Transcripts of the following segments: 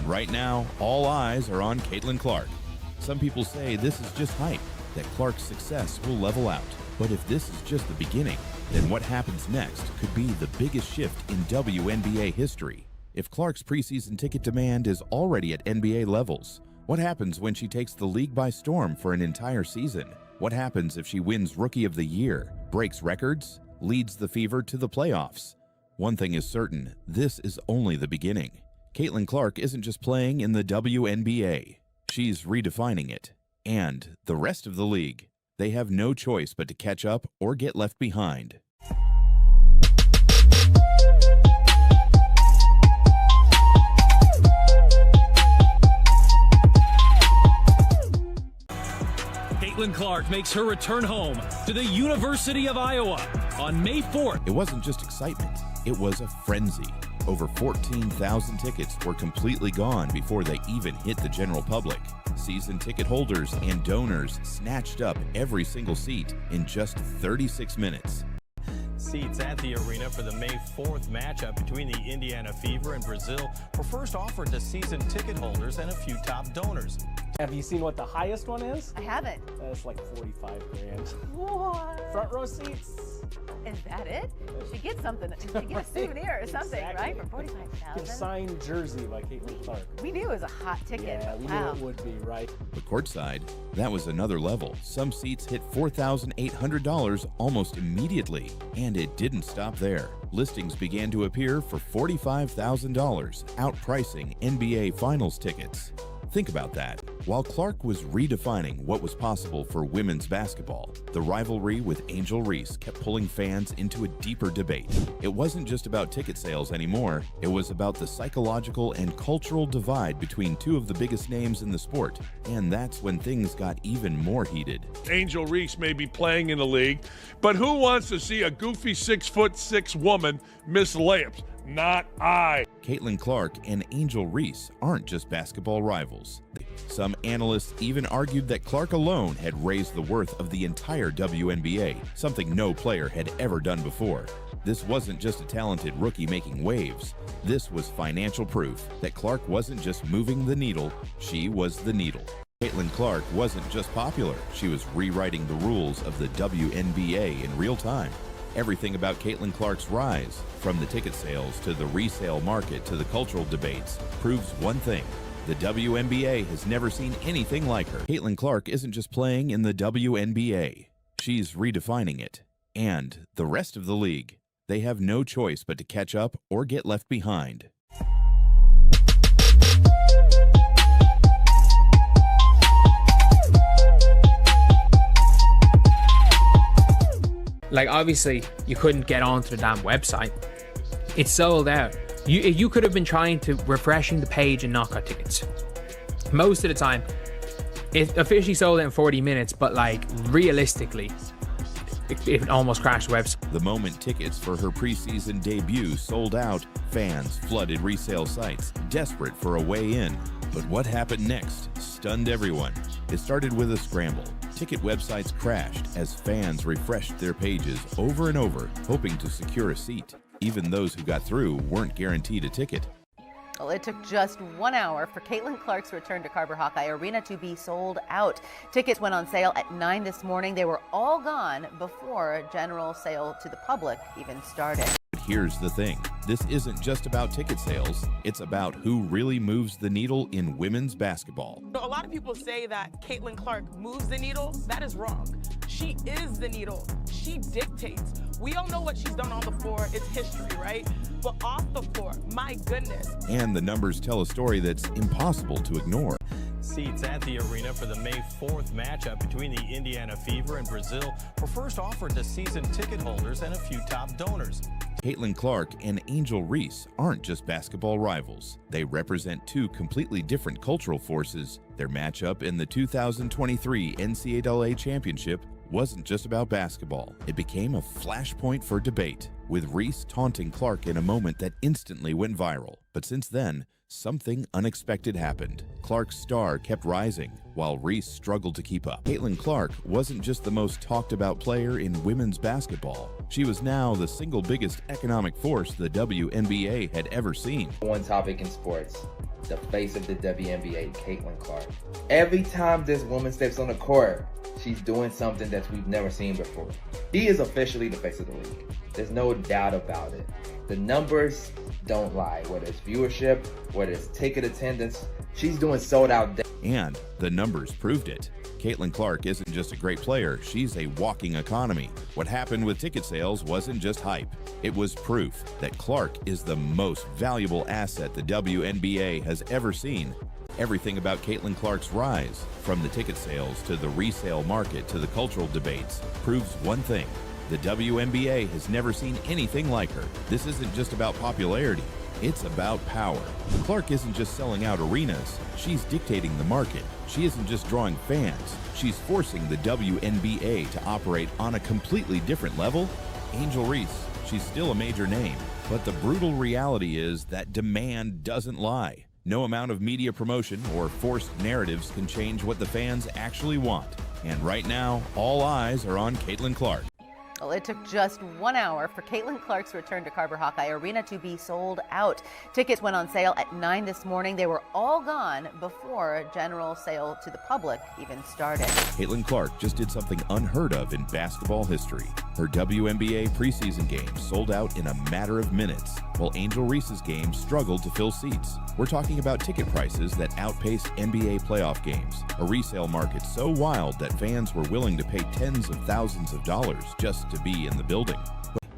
right now, all eyes are on Caitlin Clark. Some people say this is just hype, that Clark's success will level out. But if this is just the beginning, then what happens next could be the biggest shift in WNBA history. If Clark's preseason ticket demand is already at NBA levels, what happens when she takes the league by storm for an entire season? What happens if she wins Rookie of the Year, breaks records, leads the Fever to the playoffs? One thing is certain, this is only the beginning. Caitlin Clark isn't just playing in the WNBA. She's redefining it. And the rest of the league. They have no choice but to catch up or get left behind. Caitlin Clark makes her return home to the University of Iowa on May 4th. It wasn't just excitement, it was a frenzy. Over 14,000 tickets were completely gone before they even hit the general public. Season ticket holders and donors snatched up every single seat in just 36 minutes. Seats at the arena for the May 4th matchup between the Indiana Fever and Brazil were first offered to season ticket holders and a few top donors. Have you seen what the highest one is? I haven't. It's like 45 grand. What? Front row seats. Is that it? She gets something. She get a souvenir or something, Exactly. right? For 45,000. A signed jersey by Caitlin Clark. We knew it was a hot ticket. Yeah, but we wow. knew it would be, right? But courtside, that was another level. Some seats hit $4,800 almost immediately, and it didn't stop there. Listings began to appear for $45,000, outpricing NBA Finals tickets. Think about that. While Clark was redefining what was possible for women's basketball, the rivalry with Angel Reese kept pulling fans into a deeper debate. It wasn't just about ticket sales anymore, it was about the psychological and cultural divide between two of the biggest names in the sport, and that's when things got even more heated. Angel Reese may be playing in the league, but who wants to see a goofy 6'6" woman miss layups? Not I. Caitlin Clark and Angel Reese aren't just basketball rivals. Some analysts even argued that Clark alone had raised the worth of the entire WNBA, something no player had ever done before. This wasn't just a talented rookie making waves. This was financial proof that Clark wasn't just moving the needle, she was the needle. Caitlin Clark wasn't just popular, she was rewriting the rules of the WNBA in real time. Everything about Caitlin Clark's rise, from the ticket sales to the resale market to the cultural debates, proves one thing. The WNBA has never seen anything like her. Caitlin Clark isn't just playing in the WNBA. She's redefining it. And the rest of the league. They have no choice but to catch up or get left behind. Like, obviously, you couldn't get onto the damn website. It's sold out. You could have been trying to refreshing the page and not got tickets. Most of the time, it officially sold out in 40 minutes, but like, realistically, it almost crashed the website. The moment tickets for her preseason debut sold out, fans flooded resale sites, desperate for a way in. But what happened next stunned everyone. It started with a scramble. Ticket websites crashed as fans refreshed their pages over and over, hoping to secure a seat. Even those who got through weren't guaranteed a ticket. Well, it took just 1 hour for Caitlin Clark's return to Carver Hawkeye Arena to be sold out. Tickets went on sale at 9 this morning. They were all gone before general sale to the public even started. But here's the thing. This isn't just about ticket sales. It's about who really moves the needle in women's basketball. A lot of people say that Caitlin Clark moves the needle. That is wrong. She is the needle. She dictates. We all know what she's done on the floor. It's history, right? But off the floor, my goodness. And the numbers tell a story that's impossible to ignore. Seats at the arena for the May 4th matchup between the Indiana Fever and Brazil were first offered to season ticket holders and a few top donors. Caitlin Clark and Angel Reese aren't just basketball rivals. They represent two completely different cultural forces. Their matchup in the 2023 NCAA Championship wasn't just about basketball. It became a flashpoint for debate, with Reese taunting Clark in a moment that instantly went viral. But since then, something unexpected happened. Clark's star kept rising, while Reese struggled to keep up. Caitlin Clark wasn't just the most talked about player in women's basketball. She was now the single biggest economic force the WNBA had ever seen. One topic in sports. the face of the WNBA, Caitlin Clark. Every time this woman steps on the court, she's doing something that we've never seen before. She is officially the face of the league. There's no doubt about it. The numbers don't lie, whether it's viewership, whether it's ticket attendance. She's doing sold out. And the numbers proved it. Caitlin Clark isn't just a great player, she's a walking economy. What happened with ticket sales wasn't just hype. It was proof that Clark is the most valuable asset the WNBA has ever seen. Everything about Caitlin Clark's rise, from the ticket sales to the resale market to the cultural debates, proves one thing. The WNBA has never seen anything like her. This isn't just about popularity, it's about power. Clark isn't just selling out arenas, she's dictating the market. She isn't just drawing fans, she's forcing the WNBA to operate on a completely different level. Angel Reese, she's still a major name, but the brutal reality is that demand doesn't lie. No amount of media promotion or forced narratives can change what the fans actually want. And right now, all eyes are on Caitlin Clark. Well, it took just 1 hour for Caitlin Clark's return to Carver Hawkeye Arena to be sold out. Tickets went on sale at 9 this morning. They were all gone before general sale to the public even started. Caitlin Clark just did something unheard of in basketball history. Her WNBA preseason game sold out in a matter of minutes, while Angel Reese's game struggled to fill seats. We're talking about ticket prices that outpaced NBA playoff games, a resale market so wild that fans were willing to pay tens of thousands of dollars just to be in the building.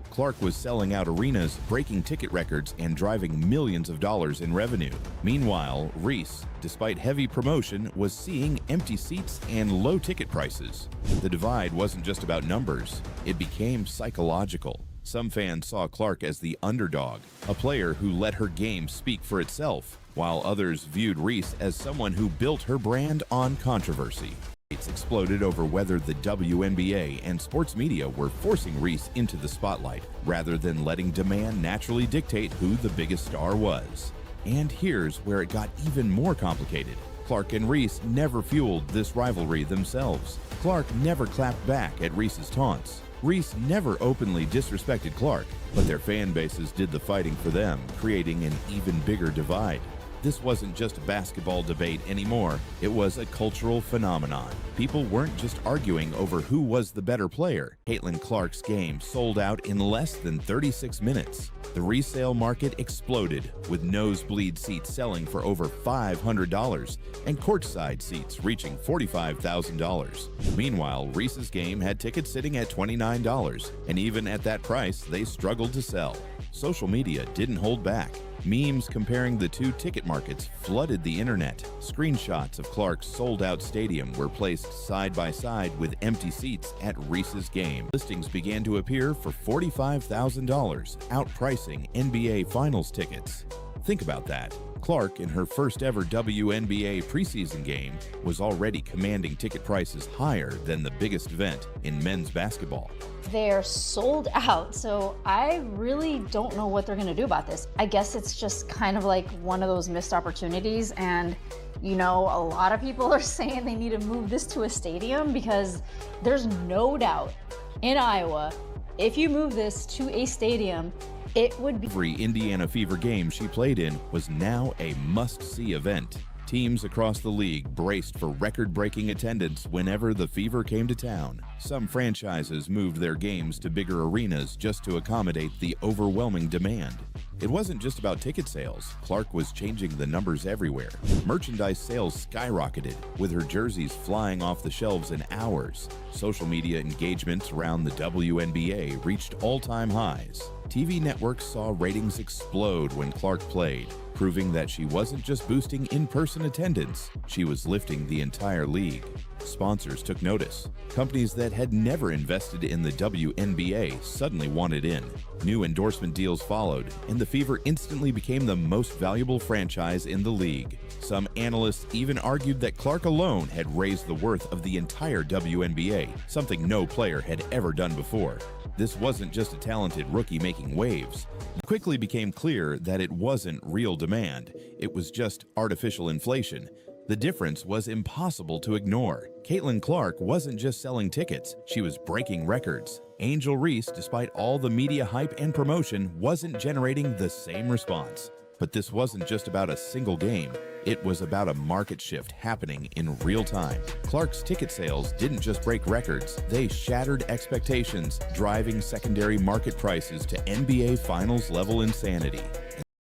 Clark was selling out arenas, breaking ticket records, and driving millions of dollars in revenue. Meanwhile, Reese, despite heavy promotion, was seeing empty seats and low ticket prices. The divide wasn't just about numbers, it became psychological. Some fans saw Clark as the underdog, a player who let her game speak for itself, while others viewed Reese as someone who built her brand on controversy. Debates exploded over whether the WNBA and sports media were forcing Reese into the spotlight, rather than letting demand naturally dictate who the biggest star was. And here's where it got even more complicated. Clark and Reese never fueled this rivalry themselves. Clark never clapped back at Reese's taunts. Reese never openly disrespected Clark, but their fan bases did the fighting for them, creating an even bigger divide. This wasn't just a basketball debate anymore, it was a cultural phenomenon. People weren't just arguing over who was the better player. Caitlin Clark's game sold out in less than 36 minutes. The resale market exploded, with nosebleed seats selling for over $500 and courtside seats reaching $45,000. Meanwhile, Reese's game had tickets sitting at $29, and even at that price, they struggled to sell. Social media didn't hold back. Memes comparing the two ticket markets flooded the internet. Screenshots of Clark's sold-out stadium were placed side by side with empty seats at Reese's game. Listings began to appear for $45,000, outpricing NBA Finals tickets. Think about that. Clark, in her first ever WNBA preseason game, was already commanding ticket prices higher than the biggest event in men's basketball. They're sold out, so I really don't know what they're gonna do about this. I guess it's just kind of like one of those missed opportunities, and you know, a lot of people are saying they need to move this to a stadium because there's no doubt in Iowa, if you move this to a stadium, it would be. Every Indiana Fever game she played in was now a must-see event. Teams across the league braced for record-breaking attendance whenever the Fever came to town. Some franchises moved their games to bigger arenas just to accommodate the overwhelming demand. It wasn't just about ticket sales. Clark was changing the numbers everywhere. Merchandise sales skyrocketed, with her jerseys flying off the shelves in hours. Social media engagements around the WNBA reached all-time highs. TV networks saw ratings explode when Clark played, proving that she wasn't just boosting in-person attendance, she was lifting the entire league. Sponsors took notice. Companies that had never invested in the WNBA suddenly wanted in. New endorsement deals followed, and the Fever instantly became the most valuable franchise in the league. Some analysts even argued that Clark alone had raised the worth of the entire WNBA, something no player had ever done before. This wasn't just a talented rookie making waves. It quickly became clear that it wasn't real demand, it was just artificial inflation. The difference was impossible to ignore. Caitlin Clark wasn't just selling tickets, she was breaking records. Angel Reese, despite all the media hype and promotion, wasn't generating the same response. But this wasn't just about a single game. It was about a market shift happening in real time. Clark's ticket sales didn't just break records, they shattered expectations, driving secondary market prices to NBA Finals level insanity.